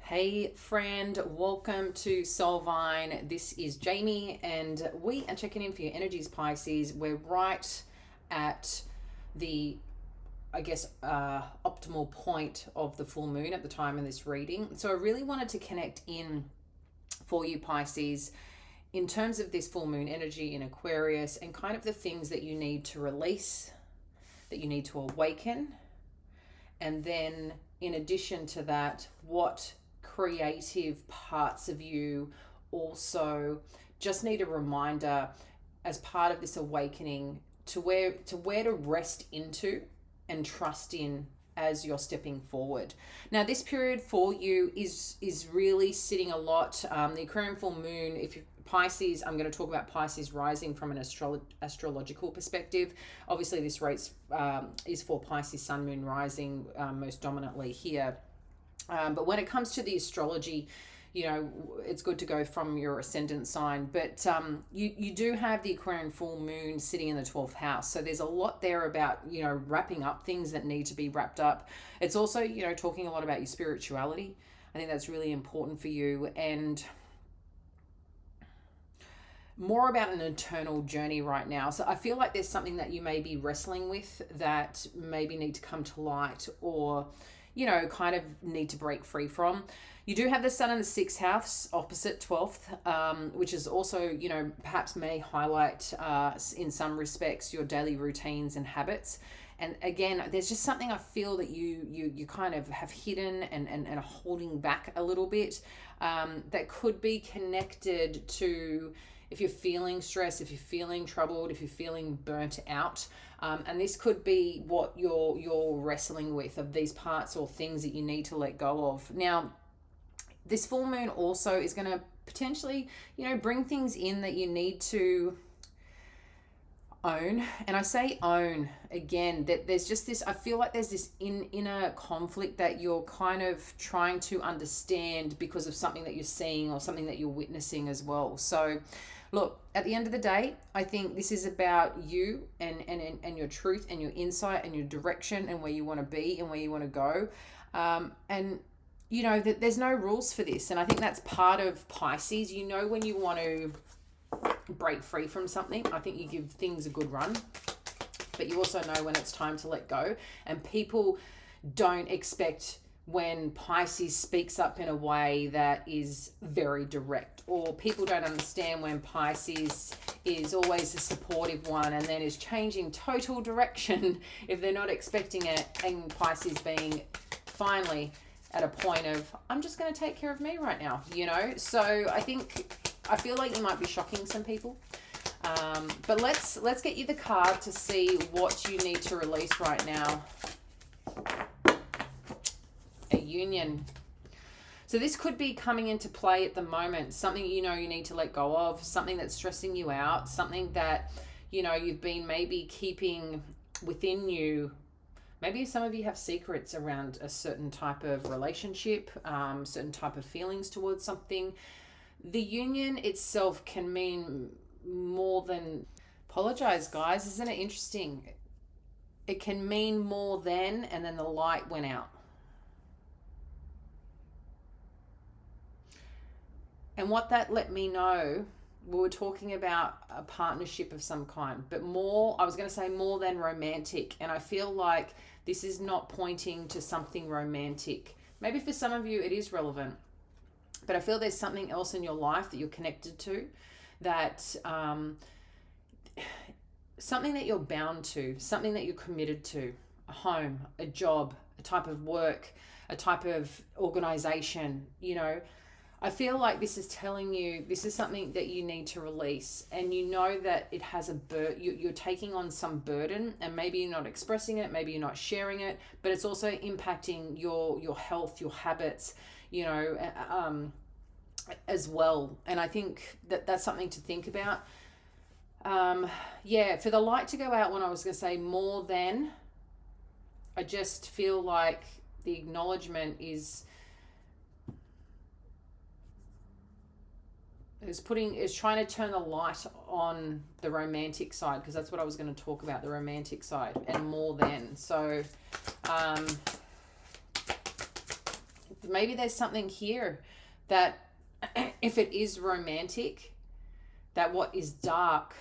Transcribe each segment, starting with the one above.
Hey friend, welcome to Soulvine. This is Jamie and we are checking in for your energies, Pisces. We're right at the, optimal point of the full moon at the time of this reading. So I really wanted to connect in for you, Pisces, in terms of this full moon energy in Aquarius and kind of the things that you need to release, that you need to awaken. And then in addition to that, what creative parts of you also just need a reminder as part of this awakening to where to rest into and trust in as you're stepping forward. Now this period for you is really sitting a lot, the Aquarian full moon, if you Pisces, I'm going to talk about Pisces rising from an astrological perspective. Obviously this race is for Pisces sun moon rising most dominantly here. But when it comes to the astrology, you know, it's good to go from your ascendant sign. But you do have the Aquarian full moon sitting in the 12th house. So there's a lot there about, you know, wrapping up things that need to be wrapped up. It's also, you know, talking a lot about your spirituality. I think that's really important for you. And more about an internal journey right now. So I feel like there's something that you may be wrestling with that maybe need to come to light or, you know, kind of need to break free from. You do have the sun in the 6th house opposite 12th, which is also, you know, perhaps may highlight in some respects your daily routines and habits. And again, there's just something I feel that you kind of have hidden and are holding back a little bit that could be connected to if you're feeling stressed, if you're feeling troubled, if you're feeling burnt out. And this could be what you're wrestling with, of these parts or things that you need to let go of. Now, this full moon also is going to potentially, you know, bring things in that you need to own. And I say own again, that there's just this, I feel like there's this inner conflict that you're kind of trying to understand because of something that you're seeing or something that you're witnessing as well. So look, at the end of the day, I think this is about you and your truth and your insight and your direction and where you want to be and where you want to go. And you know, that there's no rules for this. And I think that's part of Pisces. You know, when you want to break free from something, I think you give things a good run, but you also know when it's time to let go. And people don't expect when Pisces speaks up in a way that is very direct, or people don't understand when Pisces is always the supportive one and then is changing total direction if they're not expecting it, and Pisces being finally at a point of, I'm just going to take care of me right now, you know? So I feel like you might be shocking some people. But let's get you the card to see what you need to release right now. A union. So this could be coming into play at the moment. Something, you know, you need to let go of, something that's stressing you out, something that, you know, you've been maybe keeping within you. Maybe some of you have secrets around a certain type of relationship, certain type of feelings towards something. The union itself can mean more than, apologize guys, isn't it interesting? It can mean more than, and then the light went out. And what that let me know, we were talking about a partnership of some kind, but more, I was going to say more than romantic. And I feel like this is not pointing to something romantic. Maybe for some of you it is relevant, but I feel there's something else in your life that you're connected to, that something that you're bound to, something that you're committed to, a home, a job, a type of work, a type of organization, you know. I feel like this is telling you this is something that you need to release, and you know that it has a you're taking on some burden, and maybe you're not expressing it, maybe you're not sharing it, but it's also impacting your health, your habits, you know, as well. And I think that that's something to think about. Yeah, for the light to go out when I was going to say more than, I just feel like the acknowledgement is trying to turn the light on the romantic side, because that's what I was going to talk about, the romantic side and more than. So maybe there's something here that if it is romantic, that what is dark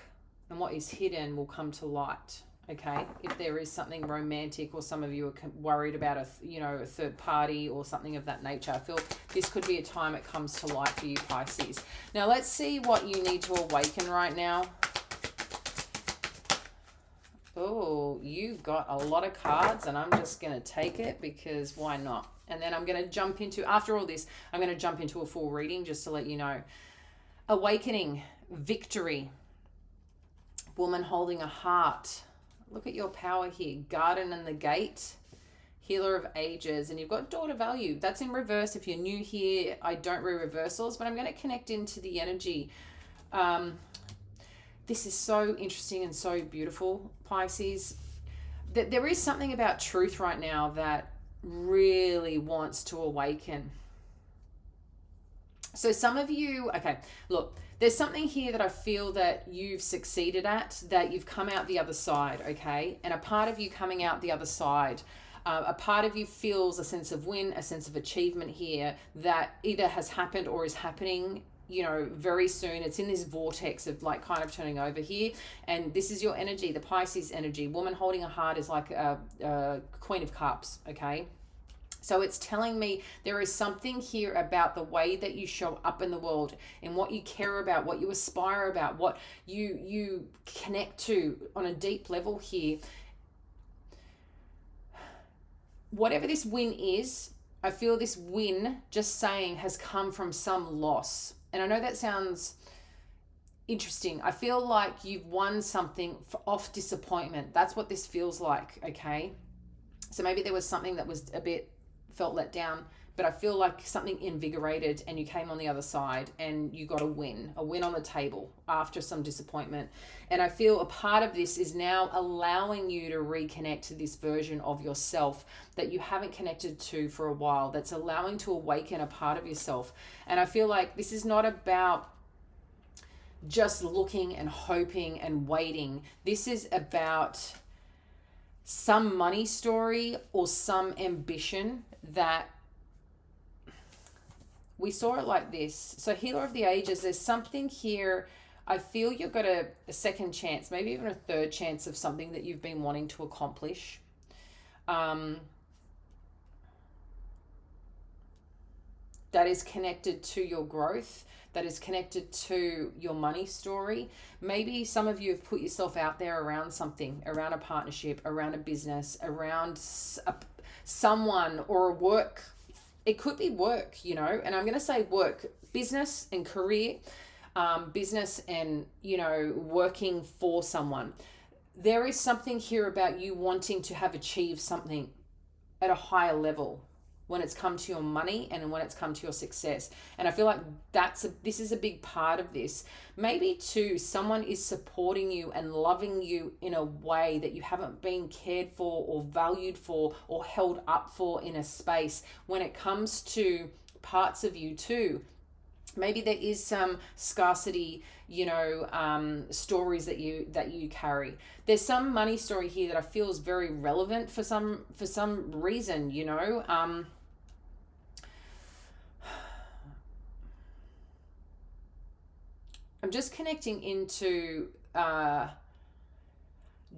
and what is hidden will come to light. Okay, if there is something romantic, or some of you are worried about a third party or something of that nature, I feel this could be a time it comes to light for you, Pisces. Now let's see what you need to awaken right now. Oh, you got a lot of cards, and I'm just going to take it because why not? And then I'm going to jump into, after all this, I'm going to jump into a full reading just to let you know. Awakening, victory, woman holding a heart. Look at your power here. Garden and the gate, healer of ages, and you've got daughter value. That's in reverse. If you're new here, I don't read reversals, but I'm going to connect into the energy. This is so interesting and so beautiful, Pisces. There is something about truth right now that really wants to awaken. So some of you, okay, look, there's something here that I feel that you've succeeded at, that you've come out the other side, okay? And a part of you coming out the other side, a part of you feels a sense of win, a sense of achievement here that either has happened or is happening, you know, very soon. It's in this vortex of like kind of turning over here. And this is your energy, the Pisces energy. Woman holding a heart is like a Queen of Cups, okay? So it's telling me there is something here about the way that you show up in the world and what you care about, what you aspire about, what you connect to on a deep level here. Whatever this win is, I feel this win, just saying, has come from some loss. And I know that sounds interesting. I feel like you've won something off disappointment. That's what this feels like, okay? So maybe there was something that was a bit felt let down, but I feel like something invigorated and you came on the other side and you got a win on the table after some disappointment. And I feel a part of this is now allowing you to reconnect to this version of yourself that you haven't connected to for a while, that's allowing to awaken a part of yourself. And I feel like this is not about just looking and hoping and waiting. This is about some money story or some ambition that we saw it like this. So healer of the ages, there's something here. I feel you've got a second chance, maybe even a third chance of something that you've been wanting to accomplish. That is connected to your growth, that is connected to your money story. Maybe some of you have put yourself out there around something, around a partnership, around a business, around someone or a work. It could be work, you know, and I'm going to say work, business and career, business and, you know, working for someone. There is something here about you wanting to have achieved something at a higher level when it's come to your money and when it's come to your success. And I feel like this is a big part of this. Maybe too, someone is supporting you and loving you in a way that you haven't been cared for or valued for or held up for in a space when it comes to parts of you too. Maybe there is some scarcity, you know, stories that you carry. There's some money story here that I feel is very relevant for some reason, you know. I'm just connecting into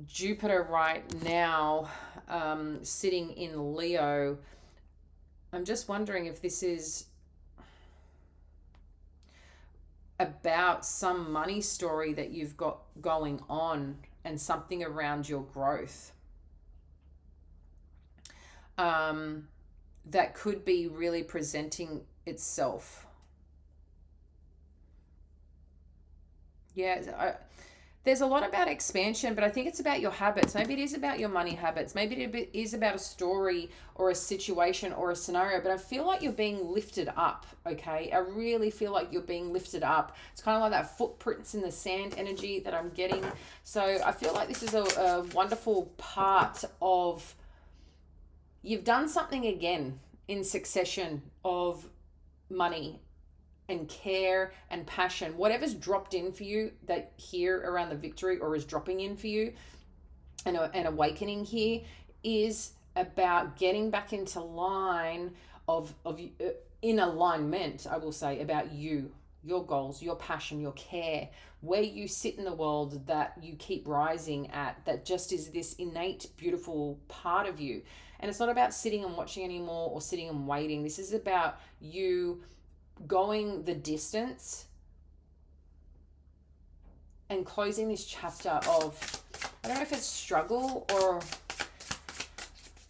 Jupiter right now, sitting in Leo. I'm just wondering if this is about some money story that you've got going on and something around your growth. That could be really presenting itself. Yeah, there's a lot about expansion, but I think it's about your habits. Maybe it is about your money habits. Maybe it is about a story or a situation or a scenario, but I feel like you're being lifted up, okay? I really feel like you're being lifted up. It's kind of like that footprints in the sand energy that I'm getting. So I feel like this is a wonderful part of, you've done something again in succession of money and care and passion. Whatever's dropped in for you that here around the victory or is dropping in for you, and awakening here is about getting back into line in alignment, I will say, about you, your goals, your passion, your care, where you sit in the world, that you keep rising at, that just is this innate, beautiful part of you. And it's not about sitting and watching anymore or sitting and waiting. This is about you going the distance and closing this chapter of, I don't know if it's struggle or,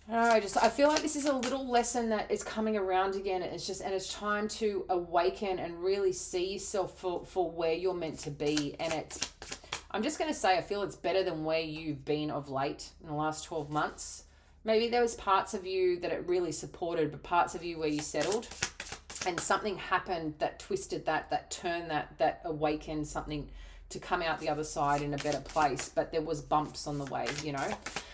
I don't know, I feel like this is a little lesson that is coming around again. And it's time to awaken and really see yourself for where you're meant to be. And I'm just going to say, I feel it's better than where you've been of late in the last 12 months. Maybe there was parts of you that it really supported, but parts of you where you settled and something happened that twisted that turned that awakened something to come out the other side in a better place. But there was bumps on the way,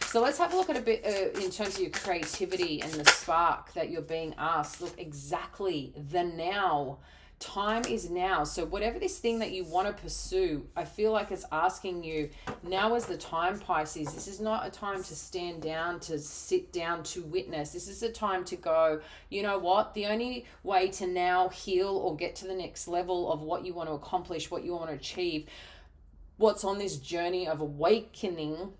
So let's have a look at a bit in terms of your creativity and the spark that you're being asked. Look, exactly the now. Time is now. So whatever this thing that you want to pursue, I feel like it's asking you, now is the time, Pisces. This is not a time to stand down, to sit down, to witness. This is a time to go, you know what? The only way to now heal or get to the next level of what you want to accomplish, what you want to achieve, what's on this journey of awakening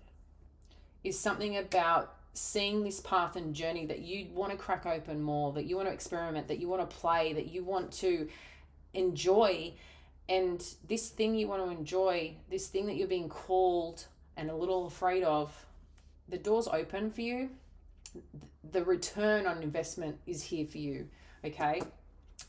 is something about seeing this path and journey that you want to crack open more, that you want to experiment, that you want to play, that you want to enjoy. And this thing you want to enjoy, this thing that you're being called and a little afraid of, the door's open for you. The return on investment is here for you, okay?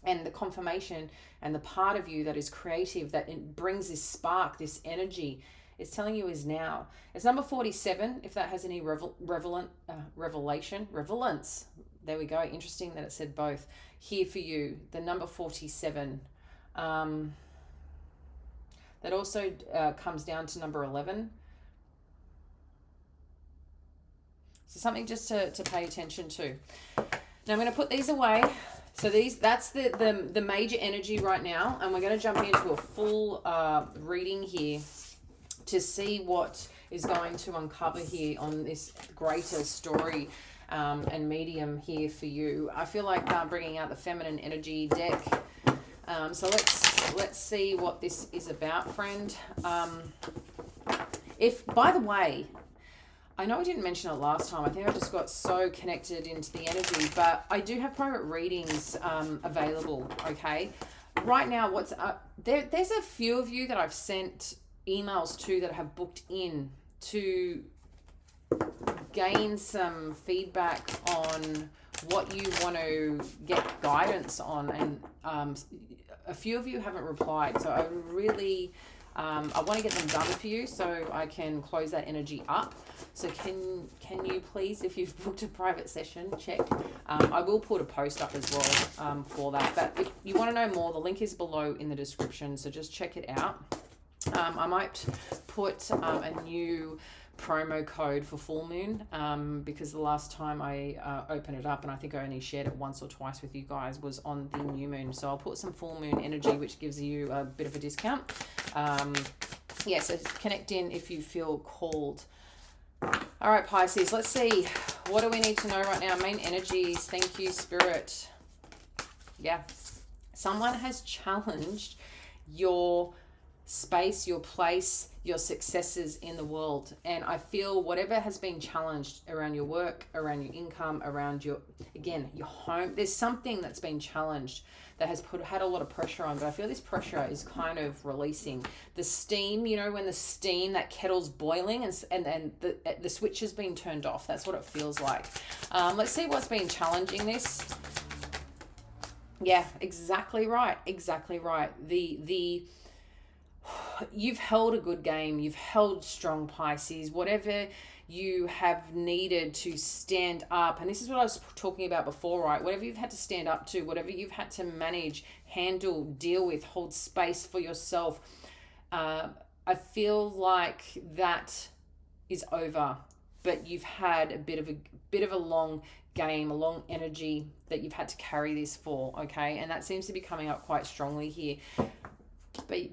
And the confirmation and the part of you that is creative, that it brings this spark, this energy, it's telling you is now. It's number 47, if that has any relevance. There we go. Interesting that it said both. Here for you, the number 47. That also comes down to number 11. So something just to pay attention to. Now I'm going to put these away. So that's the major energy right now. And we're going to jump into a full reading here to see what is going to uncover here on this greater story and medium here for you. I feel like bringing out the feminine energy deck. So let's see what this is about, friend. If, by the way, I know I didn't mention it last time. I think I just got so connected into the energy, but I do have private readings available, okay? Right now, there's a few of you that I've sent emails to that have booked in to gain some feedback on what you want to get guidance on, and a few of you haven't replied, so I really I want to get them done for you so I can close that energy up. So can you please, if you've booked a private session, check. I will put a post up as well for that, but if you want to know more, the link is below in the description, so just check it out. I might put a new promo code for full moon because the last time I opened it up, and I think I only shared it once or twice with you guys, was on the new moon. So I'll put some full moon energy, which gives you a bit of a discount. So connect in if you feel called. All right, Pisces, let's see. What do we need to know right now? Main energies. Thank you, Spirit. Yeah. Someone has challenged your space, your place, your successes in the world. And I feel whatever has been challenged around your work, around your income, around your home, there's something that's been challenged that has had a lot of pressure on, but I feel this pressure is kind of releasing. The steam, when the steam, that kettle's boiling and the switch has been turned off. That's what it feels like. Let's see what's been challenging this. Yeah, exactly right. Exactly right. You've held a good game. You've held strong, Pisces. Whatever you have needed to stand up, and this is what I was talking about before, right? Whatever you've had to stand up to, whatever you've had to manage, handle, deal with, hold space for yourself, I feel like that is over. But you've had a bit of a long game, a long energy that you've had to carry this for, okay? And that seems to be coming up quite strongly here.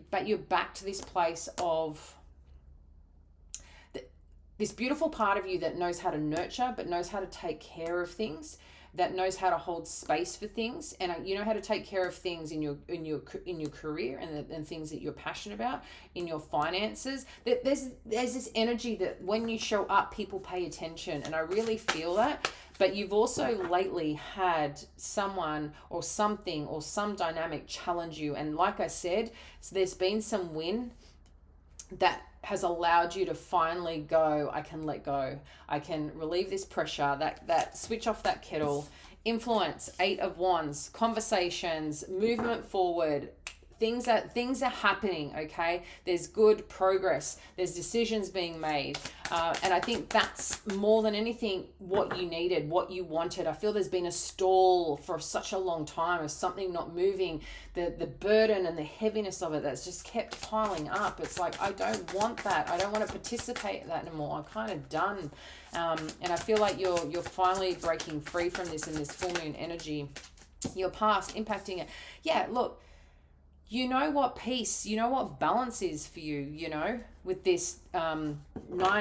But you're back to this place of this beautiful part of you that knows how to nurture, but knows how to take care of things. that knows how to hold space for things, and you know how to take care of things in your career, and things that you're passionate about, in your finances. That there's this energy that when you show up, people pay attention, and I really feel that. But you've also lately had someone or something or some dynamic challenge you, and like I said, so there's been some win that has allowed you to finally go, I can let go, I can relieve this pressure, that switch off that kettle. Influence, 8 of Wands, conversations, movement forward, things are happening. Okay, there's good progress, there's decisions being made, and I think that's more than anything what you needed, what you wanted. I feel there's been a stall for such a long time of something not moving, the burden and the heaviness of it that's just kept piling up. It's like, I don't want that, I don't want to participate in that anymore, I'm kind of done. And I feel like you're finally breaking free from this in this full moon energy. Your past impacting it. Yeah, look, you know what peace, you know what balance is for you, you know, with this 9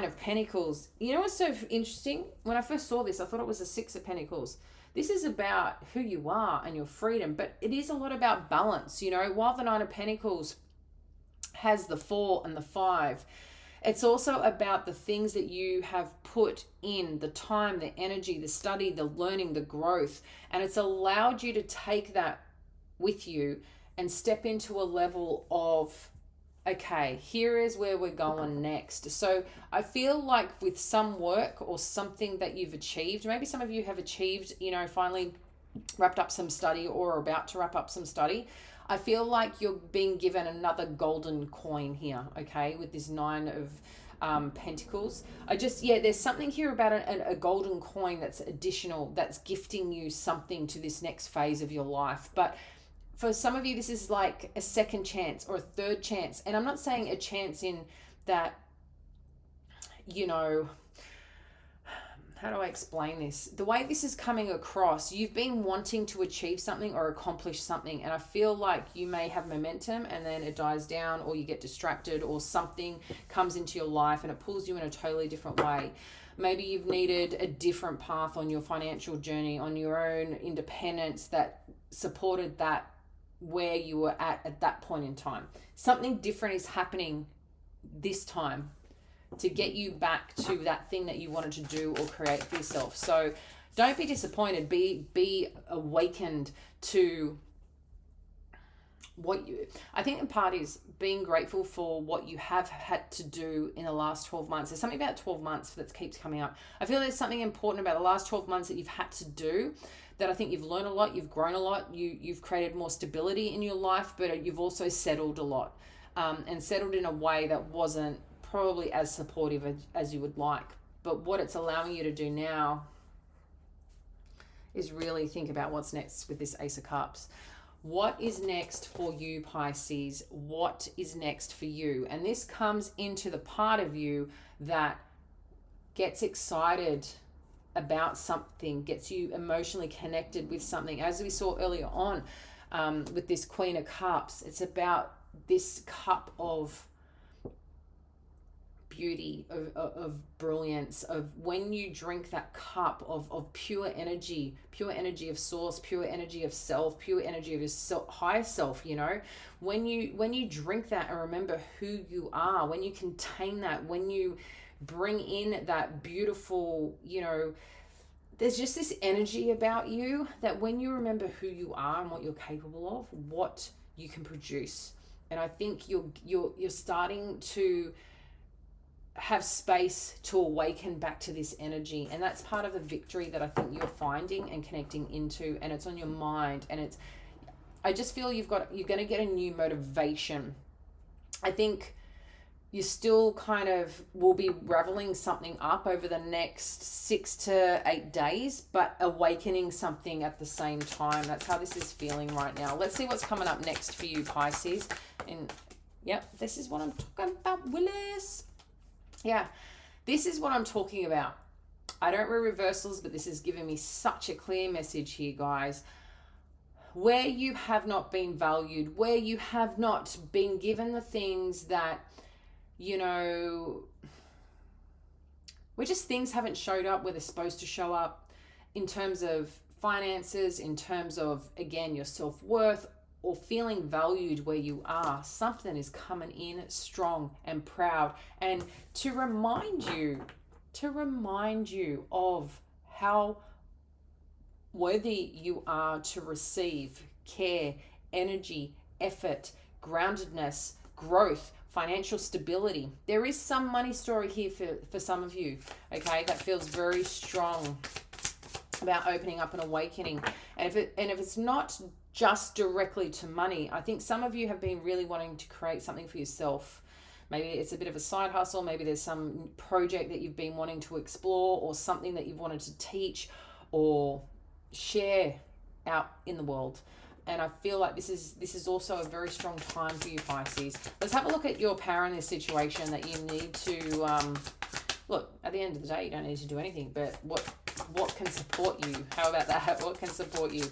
of Pentacles. You know what's so interesting? When I first saw this, I thought it was a 6 of Pentacles. This is about who you are and your freedom, but it is a lot about balance, you know. While the 9 of Pentacles has the 4 and the 5, it's also about the things that you have put in, the time, the energy, the study, the learning, the growth, and it's allowed you to take that with you and step into a level of, okay, here is where we're going next. So I feel like with some work or something that you've achieved, maybe some of you have achieved, you know, finally wrapped up some study or are about to wrap up some study. I feel like you're being given another golden coin here, okay, with this 9 of Pentacles. There's something here about a golden coin that's additional, that's gifting you something to this next phase of your life. But for some of you, this is like a second chance or a third chance. And I'm not saying a chance in that, you know, how do I explain this? The way this is coming across, you've been wanting to achieve something or accomplish something. And I feel like you may have momentum and then it dies down, or you get distracted, or something comes into your life and it pulls you in a totally different way. Maybe you've needed a different path on your financial journey, on your own independence that supported that where you were at that point in time. Something different is happening this time to get you back to that thing that you wanted to do or create for yourself. So don't be disappointed. Be awakened to what you, I think the part is being grateful for what you have had to do in the last 12 months. There's something about 12 months that keeps coming up. I feel there's something important about the last 12 months that you've had to do, that I think you've learned a lot, you've grown a lot, you've created more stability in your life, but you've also settled a lot, and settled in a way that wasn't probably as supportive as you would like. But what it's allowing you to do now is really think about what's next with this Ace of Cups. What is next for you, Pisces? What is next for you? And this comes into the part of you that gets excited about something, gets you emotionally connected with something. As we saw earlier on with this Queen of Cups, it's about this cup of beauty, of brilliance, of when you drink that cup of pure energy of source, pure energy of self, pure energy of your higher self, you know, when you drink that and remember who you are, when you contain that, when you bring in that beautiful, you know, there's just this energy about you that when you remember who you are and what you're capable of, what you can produce. And I think you're starting to have space to awaken back to this energy, and that's part of the victory that I think you're finding and connecting into, and it's on your mind, and I just feel you're going to get a new motivation. I think you still kind of will be reveling something up over the next 6 to 8 days, but awakening something at the same time. That's how this is feeling right now. Let's see what's coming up next for you, Pisces. And yep, this is what I'm talking about, Willis. Yeah, this is what I'm talking about. I don't read reversals, but this is giving me such a clear message here, guys. Where you have not been valued, where you have not been given the things that, you know, where just things haven't showed up where they're supposed to show up in terms of finances, in terms of, again, your self-worth, or feeling valued where you are, something is coming in strong and proud. And to remind you of how worthy you are to receive care, energy, effort, groundedness, growth, financial stability. There is some money story here for some of you, okay, that feels very strong about opening up and awakening. And if it's not just directly to money, I think some of you have been really wanting to create something for yourself. Maybe it's a bit of a side hustle, maybe there's some project that you've been wanting to explore, or something that you've wanted to teach or share out in the world. And I feel like this is also a very strong time for you, Pisces. Let's have a look at your power in this situation that you need to look, at the end of the day, you don't need to do anything, but what can support you? How about that? What can support you?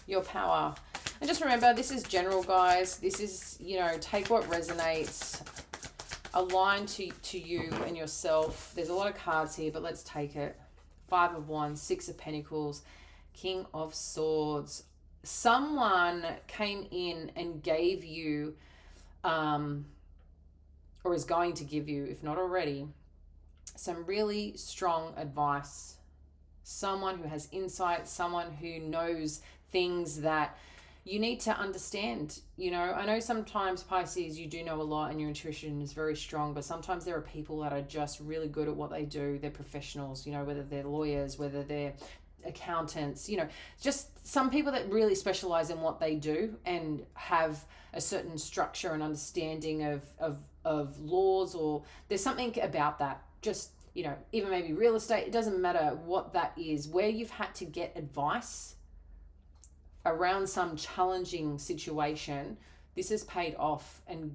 Your power. And just remember, this is general, guys. This is, take what resonates, align to you and yourself. There's a lot of cards here, but let's take it. 5 of Wands, 6 of Pentacles, King of Swords. Someone came in and gave you, or is going to give you, if not already, some really strong advice. Someone who has insight, someone who knows things that you need to understand. I know sometimes, Pisces, you do know a lot and your intuition is very strong, but sometimes there are people that are just really good at what they do. They're professionals, whether they're lawyers, whether they're accountants, just some people that really specialize in what they do and have a certain structure and understanding of laws, or there's something about that. Just, even maybe real estate, it doesn't matter what that is, where you've had to get advice around some challenging situation. This has paid off and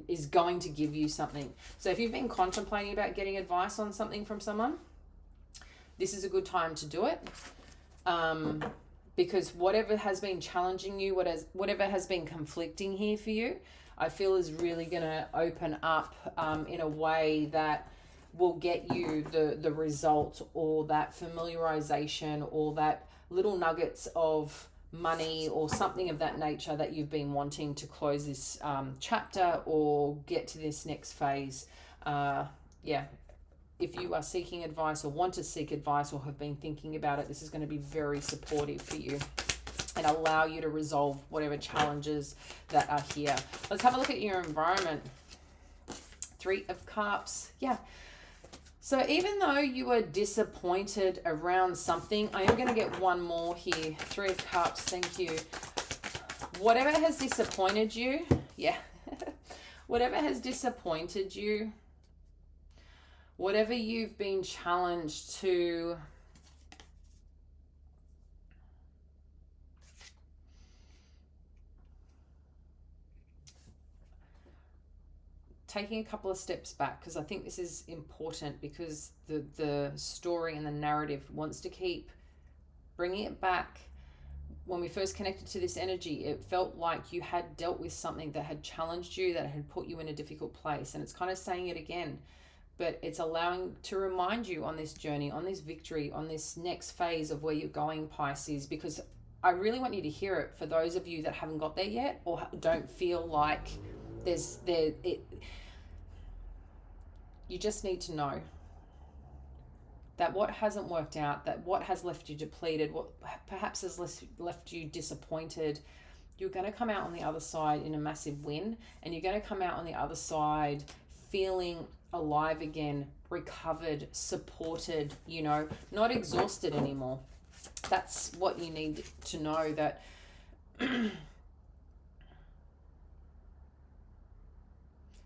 is going to give you something. So if you've been contemplating about getting advice on something from someone, this is a good time to do it. Because whatever has been challenging you, whatever has been conflicting here for you, I feel is really going to open up in a way that will get you the result, or that familiarization, or that little nuggets of money or something of that nature that you've been wanting to close this chapter or get to this next phase. If you are seeking advice or want to seek advice or have been thinking about it, this is going to be very supportive for you and allow you to resolve whatever challenges that are here. Let's have a look at your environment. 3 of Cups. Yeah. So even though you were disappointed around something, I am going to get one more here. 3 of Cups. Thank you. Whatever has disappointed you, whatever has disappointed you, whatever you've been challenged to taking a couple of steps back, because I think this is important, because the story and the narrative wants to keep bringing it back. When we first connected to this energy, it felt like you had dealt with something that had challenged you, that had put you in a difficult place, and it's kind of saying it again. But it's allowing to remind you on this journey, on this victory, on this next phase of where you're going, Pisces, because I really want you to hear it for those of you that haven't got there yet, or don't feel like you just need to know that what hasn't worked out, that what has left you depleted, what perhaps has left you disappointed, you're going to come out on the other side in a massive win, and you're going to come out on the other side feeling alive again, recovered, supported, not exhausted anymore. That's what you need to know, that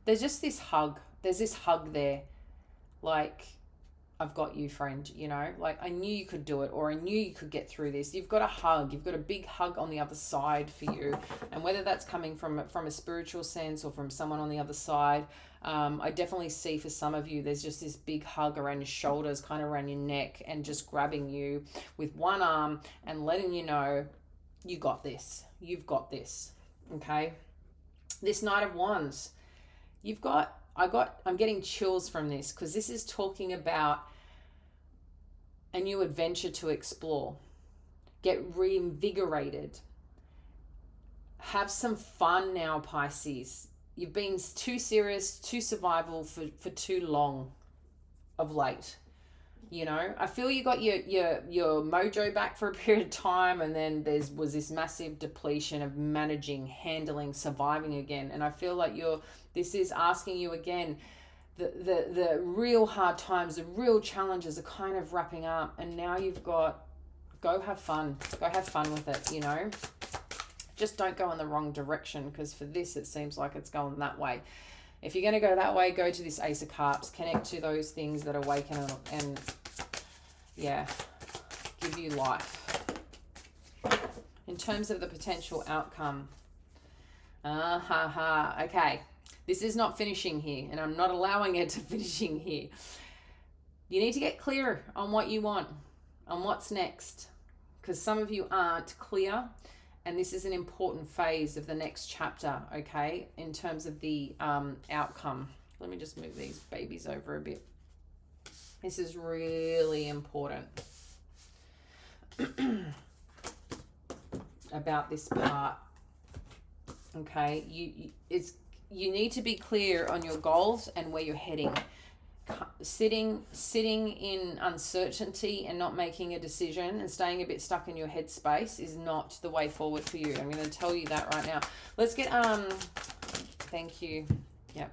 there's just this hug. There's this hug there. Like, I've got you, friend, like I knew you could do it, or I knew you could get through this. You've got a hug. You've got a big hug on the other side for you. And whether that's coming from a spiritual sense or from someone on the other side, I definitely see for some of you, there's just this big hug around your shoulders, kind of around your neck, and just grabbing you with one arm and letting you know, you got this. You've got this. Okay. This Knight of Wands, I'm getting chills from this, because this is talking about a new adventure to explore. get reinvigorated. Have some fun now, Pisces. You've been too serious, too survival for too long of late. You know, I feel you got your mojo back for a period of time, and then was this massive depletion of managing, handling, surviving again. And I feel like this is asking you again, the real hard times, the real challenges are kind of wrapping up, and now you've got, go have fun with it, you know. Just don't go in the wrong direction, because for this it seems like it's going that way. If you're going to go that way, go to this Ace of Cups, connect to those things that awaken and yeah, give you life. In terms of the potential outcome, okay, this is not finishing here, and I'm not allowing it to finishing here. You need to get clear on what you want, on what's next, because some of you aren't clear. And this is an important phase of the next chapter, okay, in terms of the outcome. Let me just move these babies over a bit. This is really important about this part, okay? You need to be clear on your goals and where you're heading. Sitting in uncertainty and not making a decision and staying a bit stuck in your headspace is not the way forward for you. I'm going to tell you that right now. Let's get thank you. Yep.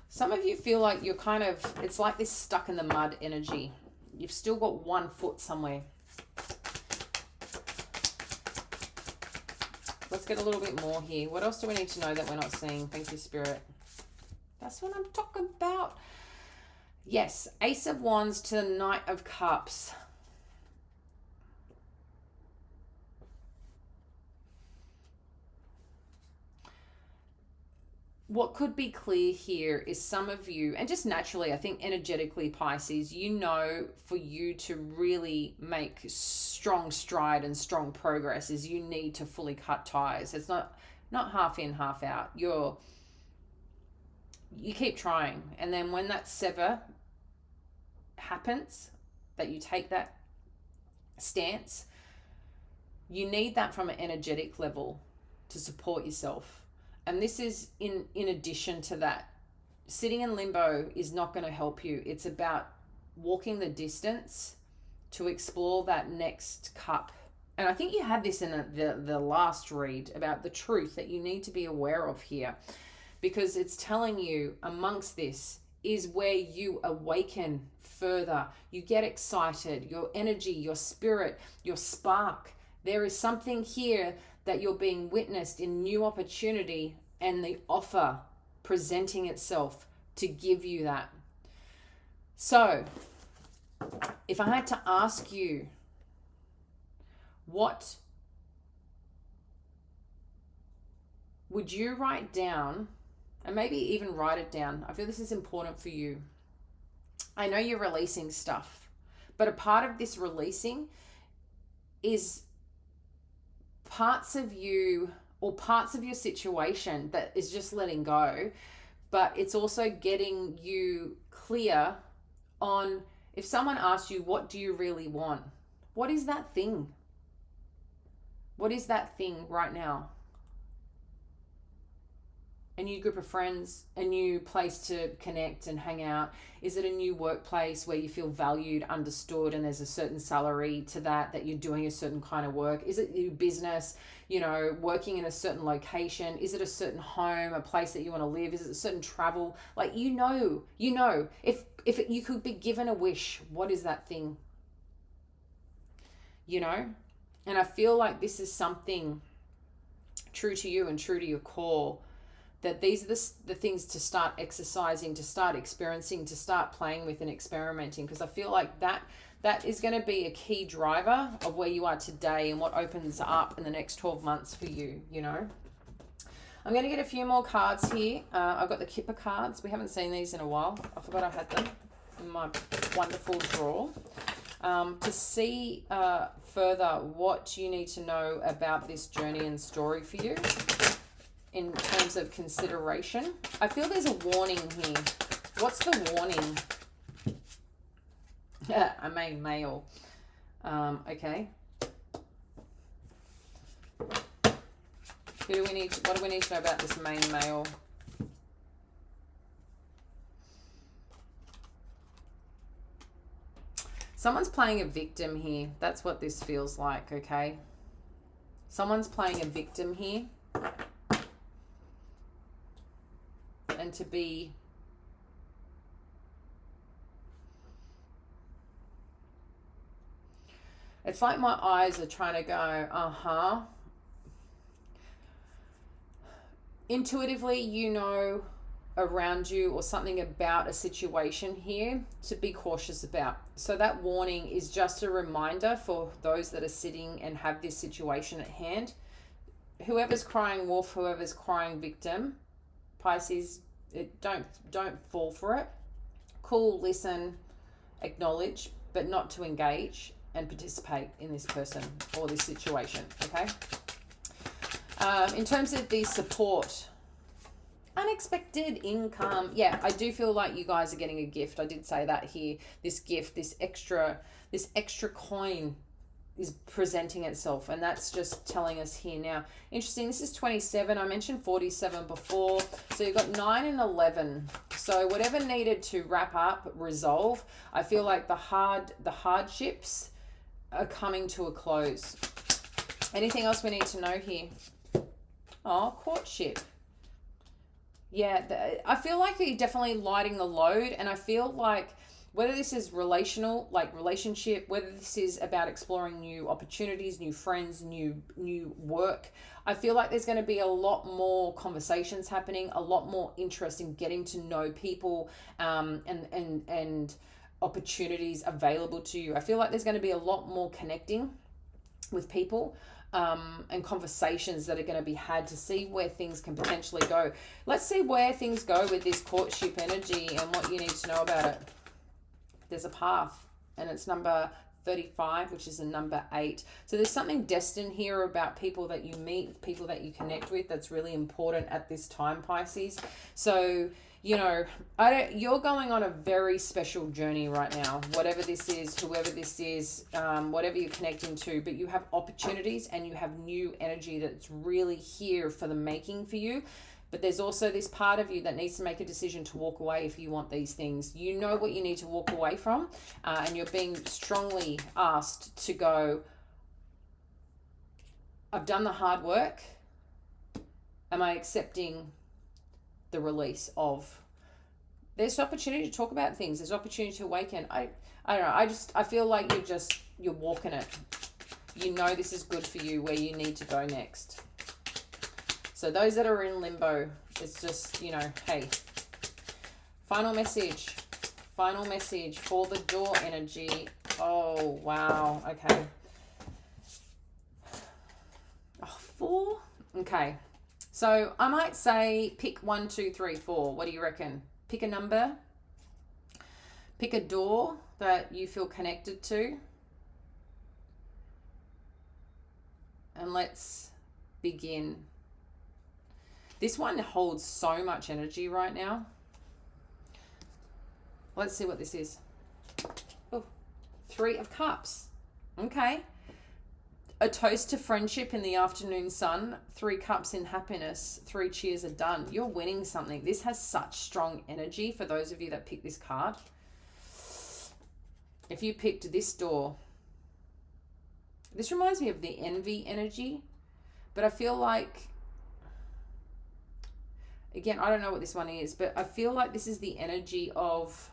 Some of you feel like you're kind of, it's like this stuck in the mud energy. You've still got one foot somewhere. Let's get a little bit more here. What else do we need to know that we're not seeing? Thank you, Spirit. That's what I'm talking about. Yes, Ace of Wands to the Knight of Cups. What could be clear here is some of you, and just naturally, I think energetically, Pisces, you know, for you to really make strong stride and strong progress is you need to fully cut ties. It's not half in, half out. You keep trying. And then when that sever happens, that you take that stance, you need that from an energetic level to support yourself. And this is in addition to that. Sitting in limbo is not going to help you. It's about walking the distance to explore that next cup. And I think you had this in the last read about the truth that you need to be aware of here, because it's telling you amongst this is where you awaken further. You get excited, your energy, your spirit, your spark. There is something here that you're being witnessed in new opportunity, and the offer presenting itself to give you that. So, if I had to ask you, what would you write down, and maybe even write it down? I feel this is important for you. I know you're releasing stuff, but a part of this releasing is parts of you or parts of your situation that is just letting go, but it's also getting you clear on, if someone asks you, what do you really want? What is that thing? What is that thing right now? A new group of friends, a new place to connect and hang out? Is it a new workplace where you feel valued, understood, and there's a certain salary to that you're doing a certain kind of work? Is it your business, working in a certain location? Is it a certain home, a place that you want to live? Is it a certain travel? Like, if you could be given a wish, what is that thing? And I feel like this is something true to you and true to your core, that these are the things to start exercising, to start experiencing, to start playing with and experimenting, because I feel like that is going to be a key driver of where you are today and what opens up in the next 12 months for you, I'm going to get a few more cards here. I've got the Kipper cards. We haven't seen these in a while. I forgot I had them in my wonderful drawer. To see further what you need to know about this journey and story for you in terms of consideration. I feel there's a warning here. What's the warning? A main male. Okay. What do we need to know about this main male? Someone's playing a victim here. That's what this feels like, okay? Someone's playing a victim here. And to be... It's like my eyes are trying to go, uh-huh. Intuitively, you know around you or something about a situation here to be cautious about. So that warning is just a reminder for those that are sitting and have this situation at hand. Whoever's crying wolf, whoever's crying victim, Pisces, don't fall for it. Cool, listen, acknowledge, but not to engage and participate in this person or this situation, okay? In terms of the support, unexpected income. Yeah, I do feel like you guys are getting a gift. I did say that here. This gift, this extra coin is presenting itself, and that's just telling us here now. Interesting, this is 27. I mentioned 47 before. So you've got 9 and 11. So whatever needed to wrap up, resolve, I feel like the hardships are coming to a close. Anything else we need to know here? Oh, courtship. Yeah, I feel like you're definitely lighting the load, and I feel like whether this is relational, like relationship, whether this is about exploring new opportunities, new friends, new work, I feel like there's going to be a lot more conversations happening, a lot more interest in getting to know people, and opportunities available to you. I feel like there's going to be a lot more connecting with people, and conversations that are going to be had to see where things can potentially go. Let's see where things go with this courtship energy and what you need to know about it. There's a path, and it's number 35, which is a number 8. So there's something destined here about people that you meet, people that you connect with, that's really important at this time, Pisces. So, you know, you're going on a very special journey right now, whatever this is, whoever this is, whatever you're connecting to, but you have opportunities and you have new energy that's really here for the making for you. But there's also this part of you that needs to make a decision to walk away if you want these things. You know what you need to walk away from, and you're being strongly asked to go, I've done the hard work. Am I accepting the release of... There's opportunity to talk about things. There's opportunity to awaken. I don't know. I feel like you're walking it. You know this is good for you, where you need to go next. So those that are in limbo, it's just, you know, hey, final message for the door energy. Oh, wow. Okay. Oh, 4. Okay. So I might say pick 1, 2, 3, 4. What do you reckon? Pick a number. Pick a door that you feel connected to. And let's begin. This one holds so much energy right now. Let's see what this is. Oh, 3 of Cups. Okay. A toast to friendship in the afternoon sun. 3 cups in happiness. 3 cheers are done. You're winning something. This has such strong energy for those of you that picked this card. If you picked this door, this reminds me of the envy energy, but I feel like, again, I don't know what this one is, but I feel like this is the energy of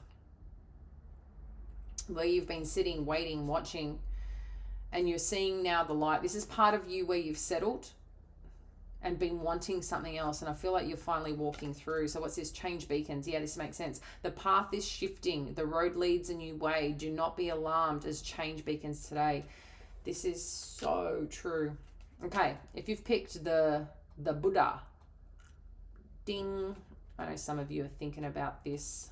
where you've been sitting, waiting, watching, and you're seeing now the light. This is part of you where you've settled and been wanting something else, and I feel like you're finally walking through. So what's this? Change beacons. Yeah, this makes sense. The path is shifting. The road leads a new way. Do not be alarmed as change beacons today. This is so true. Okay, if you've picked the Buddha, ding. I know some of you are thinking about this.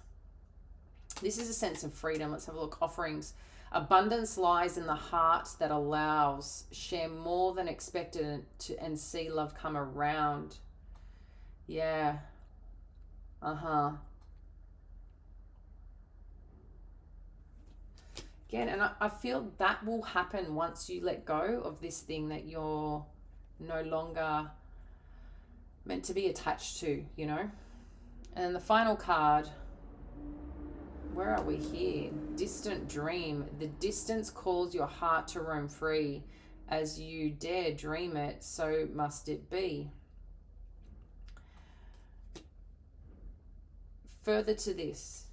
This is a sense of freedom. Let's have a look. Offerings. Abundance lies in the heart that allows. Share more than expected and see love come around. Yeah. again. And I feel that will happen once you let go of this thing that you're no longer meant to be attached to, you know. And the final card, where are we here? Distant dream. The distance calls your heart to roam free. As you dare dream it, so must it be. Further to this,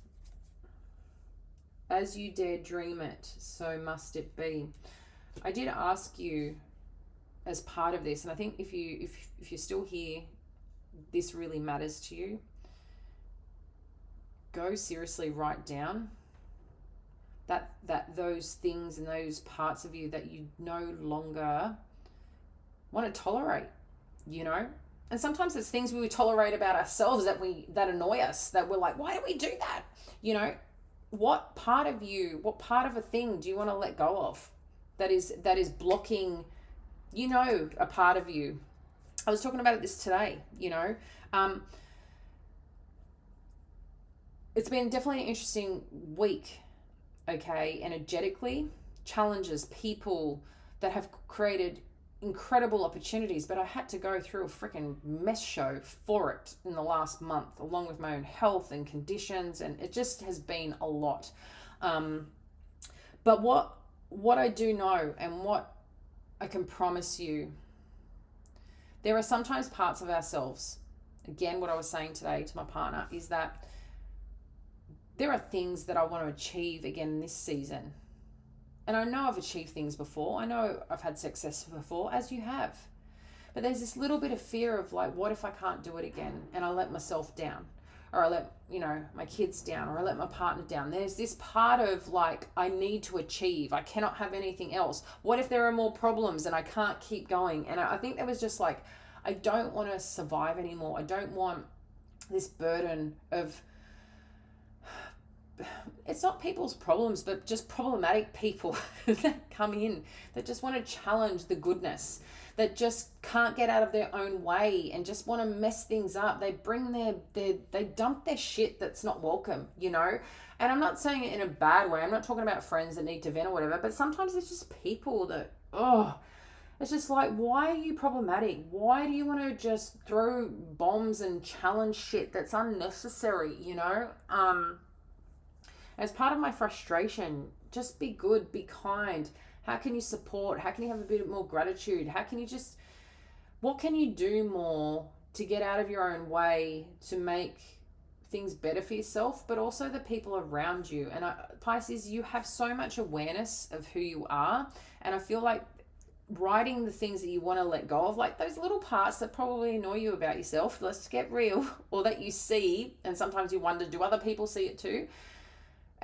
as you dare dream it, so must it be. I did ask you as part of this, and I think if you're still here, this really matters to you. Go seriously write down that those things and those parts of you that you no longer want to tolerate, you know. And sometimes it's things we tolerate about ourselves that annoy us, that we're like, why do we do that? You know, what part of a thing do you want to let go of that is blocking, you know, a part of you? I was talking about this today, you know. It's been definitely an interesting week, okay, energetically. Challenges, people that have created incredible opportunities, but I had to go through a freaking mess show for it in the last month, along with my own health and conditions, and it just has been a lot. But what I do know, and what I can promise you, there are sometimes parts of ourselves, again, what I was saying today to my partner, is that there are things that I want to achieve again this season. And I know I've achieved things before. I know I've had success before, as you have. But there's this little bit of fear of like, what if I can't do it again and I let myself down? Or I let, you know, my kids down, or I let my partner down. There's this part of like, I need to achieve. I cannot have anything else. What if there are more problems and I can't keep going? And I think there was just like, I don't want to survive anymore. I don't want this burden of, it's not people's problems, but just problematic people that come in that just want to challenge the goodness, that just can't get out of their own way and just want to mess things up. They bring they dump their shit that's not welcome, you know? And I'm not saying it in a bad way. I'm not talking about friends that need to vent or whatever, but sometimes it's just people that, it's just like, why are you problematic? Why do you want to just throw bombs and challenge shit that's unnecessary, you know? As part of my frustration, just be good, be kind. How can you support? How can you have a bit more gratitude? What can you do more to get out of your own way to make things better for yourself, but also the people around you? And Pisces, you have so much awareness of who you are. And I feel like writing the things that you want to let go of, like those little parts that probably annoy you about yourself, let's get real, or that you see, and sometimes you wonder, do other people see it too?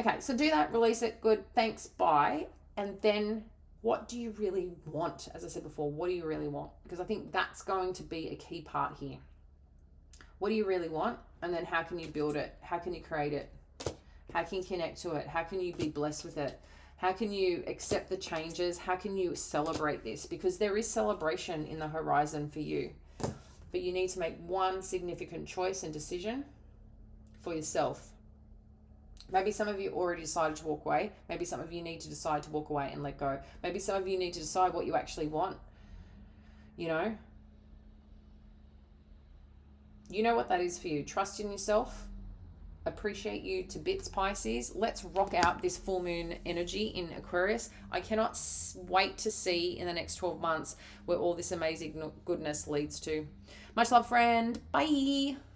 Okay, so do that, release it, good, thanks, bye. And then what do you really want? As I said before, what do you really want? Because I think that's going to be a key part here. What do you really want? And then how can you build it? How can you create it? How can you connect to it? How can you be blessed with it? How can you accept the changes? How can you celebrate this? Because there is celebration in the horizon for you. But you need to make one significant choice and decision for yourself. Maybe some of you already decided to walk away. Maybe some of you need to decide to walk away and let go. Maybe some of you need to decide what you actually want. You know what that is for you. Trust in yourself. Appreciate you to bits, Pisces. Let's rock out this full moon energy in Aquarius. I cannot wait to see in the next 12 months where all this amazing goodness leads to. Much love, friend. Bye.